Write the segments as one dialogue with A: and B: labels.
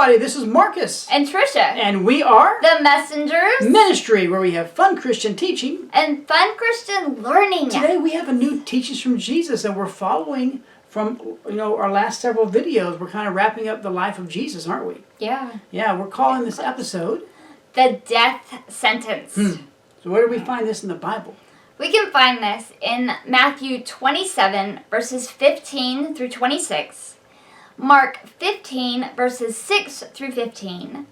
A: everybody, this is Marcus.
B: And Tricia.
A: And we are
B: the Messengers
A: Ministry, where we have fun Christian teaching.
B: and fun Christian learning.
A: Today we have a new Teachings from Jesus, and we're following from, our last several videos. We're kind of wrapping up the life of Jesus, aren't we?
B: Yeah.
A: Yeah, we're calling this episode
B: The Death Sentence.
A: So where do we find this in the Bible?
B: We can find this in Matthew 27, verses 15 through 26, Mark 15, verses 6 through 15,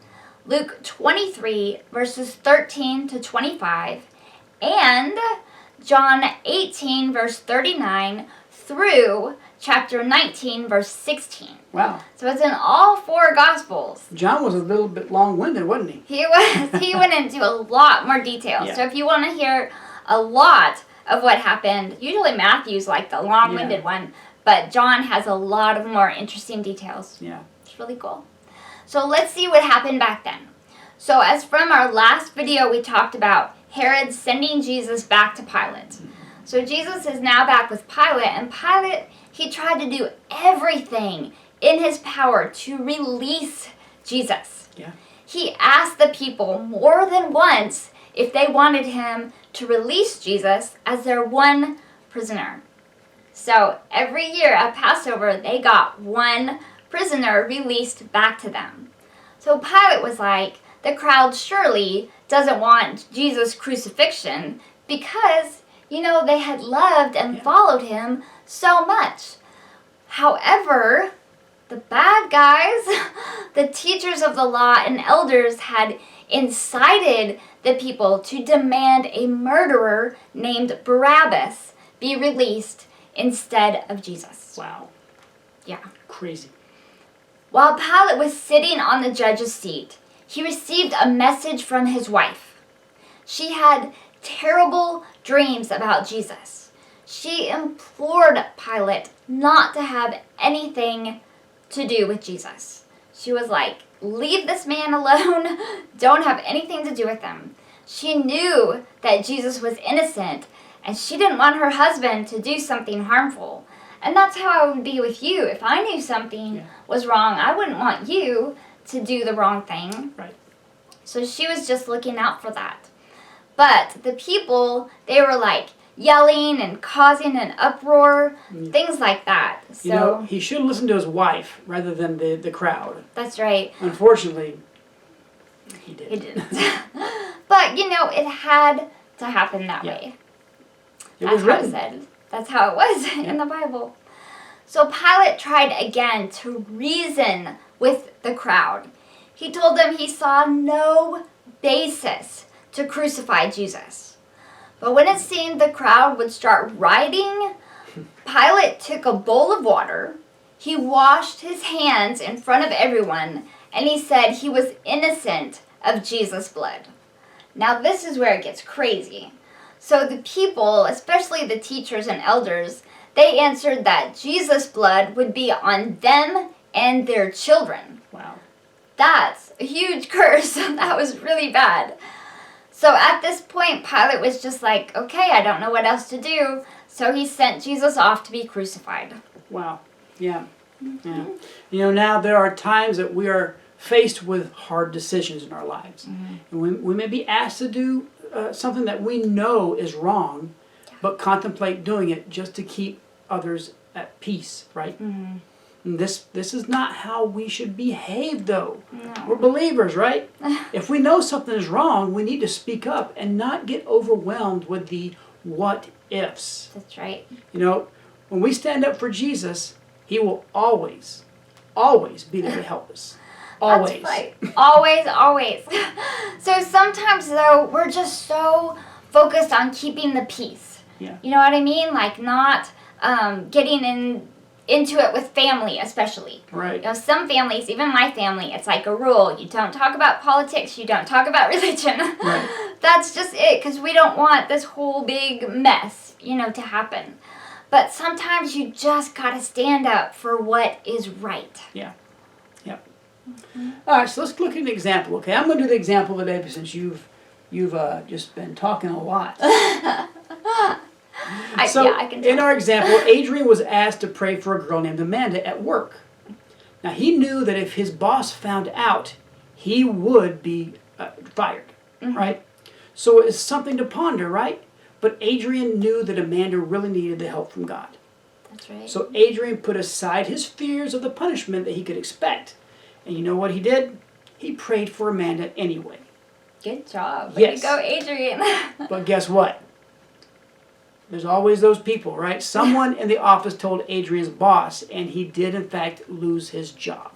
B: Luke 23, verses 13 to 25, and John 18, verse 39 through chapter 19, verse 16.
A: Wow.
B: So it's in all four Gospels.
A: John was a little bit long-winded, wasn't he?
B: He was. He went into a lot more detail.
A: Yeah.
B: So if you want to hear a lot of what happened, usually Matthew's like the long-winded one, but John has a lot of more interesting details.
A: Yeah.
B: It's really cool. So let's see what happened back then. So as from our last video, we talked about Herod sending Jesus back to Pilate. So Jesus is now back with Pilate, and Pilate, he tried to do everything in his power to release Jesus.
A: Yeah.
B: He asked the people more than once if they wanted him to release Jesus as their one prisoner. So every year at Passover, they got one prisoner released back to them. So Pilate was like, the crowd surely doesn't want Jesus' crucifixion because, they had loved and followed him so much. However, the bad guys, the teachers of the law and elders, had incited the people to demand a murderer named Barabbas be released instead of Jesus.
A: Wow.
B: Yeah.
A: Crazy.
B: While Pilate was sitting on the judge's seat, he received a message from his wife. She had terrible dreams about Jesus. She implored Pilate not to have anything to do with Jesus. She was like, leave this man alone. Don't have anything to do with him. She knew that Jesus was innocent, and she didn't want her husband to do something harmful. And that's how I would be with you. If I knew something was wrong, I wouldn't want you to do the wrong thing.
A: Right.
B: So she was just looking out for that. But the people, they were like yelling and causing an uproar, things like that. So
A: he should have listened to his wife rather than the crowd.
B: That's right.
A: Unfortunately, he didn't.
B: He didn't. But, it had to happen that way. That's how it said. That's how it was in the Bible. So Pilate tried again to reason with the crowd. He told them he saw no basis to crucify Jesus. But when it seemed the crowd would start rioting, Pilate took a bowl of water, he washed his hands in front of everyone, and he said he was innocent of Jesus' blood. Now this is where it gets crazy. So the people, especially the teachers and elders, they answered that Jesus' blood would be on them and their children.
A: Wow.
B: That's a huge curse. That was really bad. So at this point, Pilate was just like, okay, I don't know what else to do. So he sent Jesus off to be crucified.
A: Wow. Yeah. Yeah. Now there are times that we are faced with hard decisions in our lives. And we may be asked to do something that we know is wrong, but contemplate doing it just to keep others at peace, right? And this is not how we should behave, though.
B: No.
A: We're believers, right? If we know something is wrong, we need to speak up and not get overwhelmed with the what ifs.
B: That's right.
A: When we stand up for Jesus, he will always, always be there to help us. Always.
B: That's right. Always, always. So sometimes, though, we're just so focused on keeping the peace.
A: Yeah.
B: You know what I mean? Like not getting into it with family, especially.
A: Right.
B: Some families, even my family, it's like a rule. You don't talk about politics. You don't talk about religion.
A: Right.
B: That's just it, because we don't want this whole big mess, to happen. But sometimes you just got to stand up for what is right.
A: Yeah. Yeah. All right, so let's look at an example, okay? I'm going to do the example today since you've just been talking a lot.
B: I can tell.
A: In our example, Adrian was asked to pray for a girl named Amanda at work. Now, he knew that if his boss found out, he would be fired, right? So it's something to ponder, right? But Adrian knew that Amanda really needed the help from God.
B: That's right.
A: So Adrian put aside his fears of the punishment that he could expect. And you know what he did? He prayed for Amanda anyway.
B: Good job. Way
A: Yes.
B: to go, Adrian.
A: But guess what? There's always those people, right? Someone in the office told Adrian's boss, and he did, in fact, lose his job.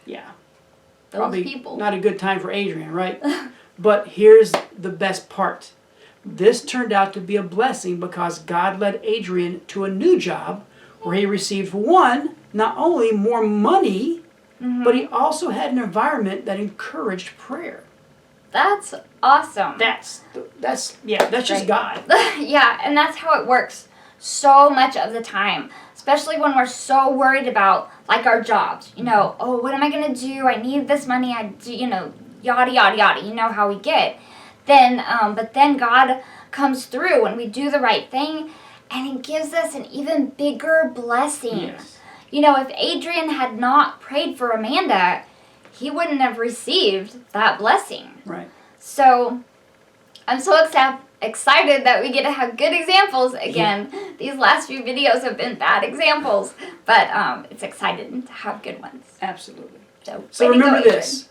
A: Yeah.
B: Those
A: Probably
B: people.
A: not a good time for Adrian, right? But here's the best part. This turned out to be a blessing because God led Adrian to a new job where he received, one, not only more money, but he also had an environment that encouraged prayer.
B: That's awesome.
A: That's just
B: Right.
A: God.
B: Yeah, and that's how it works so much of the time, especially when we're so worried about like our jobs. You know, oh, what am I going to do? I need this money. Yada, yada, yada. You know how we get. But then God comes through when we do the right thing, and He gives us an even bigger blessing.
A: Yes.
B: You know, if Adrian had not prayed for Amanda, he wouldn't have received that blessing.
A: Right.
B: So I'm so excited that we get to have good examples again. Yeah. These last few videos have been bad examples, but it's exciting to have good ones.
A: Absolutely.
B: So
A: remember this.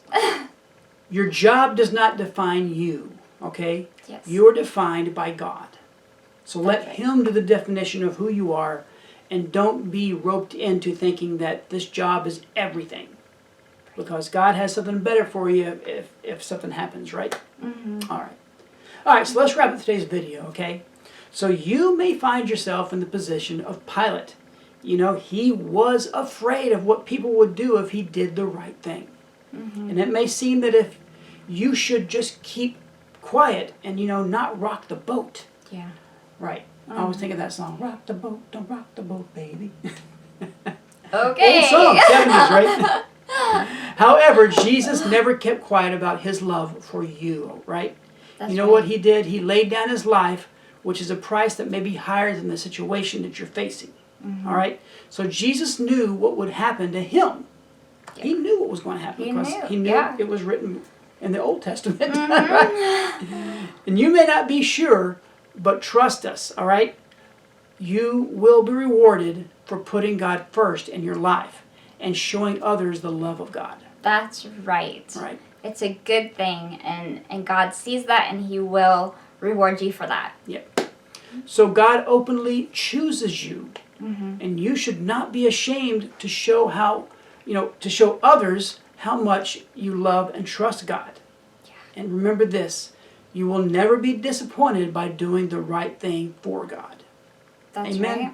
A: Your job does not define you, okay?
B: Yes.
A: You are defined by God. So let
B: right.
A: Him do the definition of who you are, and don't be roped into thinking that this job is everything. Because God has something better for you if something happens, right?
B: Mm-hmm.
A: All right, so let's wrap up today's video, okay? So you may find yourself in the position of Pilate. You know, he was afraid of what people would do if he did the right thing. Mm-hmm. And it may seem that if you should just keep quiet and, not rock the boat.
B: Yeah.
A: Right. I always think of that song, rock the boat, don't rock the boat, baby.
B: Okay.
A: Old song, 70s, right? However, Jesus never kept quiet about His love for you, right?
B: That's
A: you know
B: right.
A: what He did? He laid down His life, which is a price that may be higher than the situation that you're facing. Mm-hmm. All right? So Jesus knew what would happen to Him. Yeah. He knew what was going to happen because He knew it was written in the Old Testament.
B: Mm-hmm.
A: Right? And you may not be sure, but trust us, all right? You will be rewarded for putting God first in your life and showing others the love of God.
B: That's right.
A: Right.
B: It's a good thing, and God sees that, and He will reward you for that.
A: Yep. So God openly chooses you, and you should not be ashamed to show to show others how much you love and trust God.
B: Yeah.
A: And remember this, you will never be disappointed by doing the right thing for God.
B: That's
A: Amen.
B: right.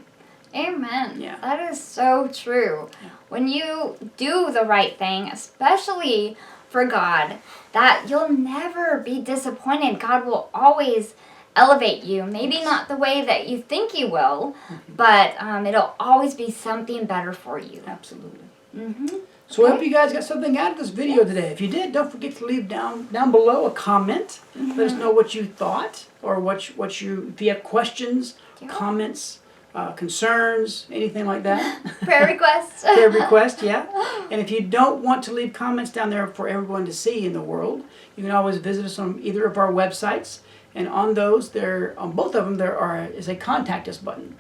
B: Amen.
A: Yeah.
B: That is so true. Yeah. When you do the right thing, especially for God, that you'll never be disappointed. God will always elevate you. Maybe not the way that you think He will, but it'll always be something better for you.
A: Absolutely.
B: Mm-hmm.
A: So I hope you guys got something out of this video today. If you did, don't forget to leave down below a comment. Let us know what you thought, or if you have questions, comments, concerns, anything like that.
B: Prayer requests.
A: Prayer request, yeah. And if you don't want to leave comments down there for everyone to see in the world, you can always visit us on either of our websites. And on those, on both of them, is a contact us button.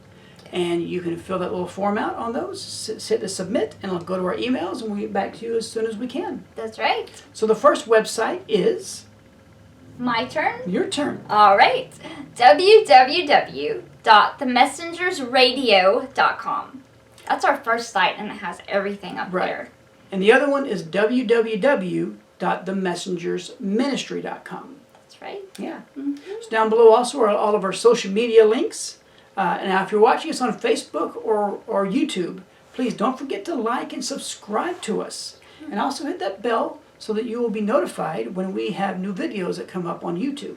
A: And you can fill that little form out on those, hit the submit, and it'll go to our emails, and we'll get back to you as soon as we can.
B: That's right.
A: So the first website is...
B: My turn?
A: Your turn.
B: All right. www.themessengersradio.com. That's our first site, and it has everything up there.
A: And the other one is www.themessengersministry.com.
B: That's right.
A: Yeah. Mm-hmm. So down below also are all of our social media links. And now if you're watching us on Facebook or YouTube, please don't forget to like and subscribe to us. And also hit that bell so that you will be notified when we have new videos that come up on YouTube.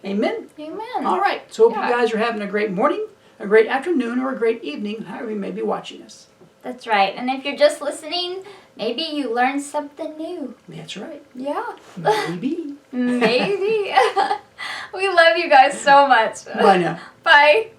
A: Amen?
B: Amen.
A: All right. So hope you guys are having a great morning, a great afternoon, or a great evening, however you may be watching us.
B: That's right. And if you're just listening, maybe you learned something new.
A: That's right.
B: Yeah.
A: Maybe.
B: Maybe. We love you guys so much.
A: Bye now.
B: Bye.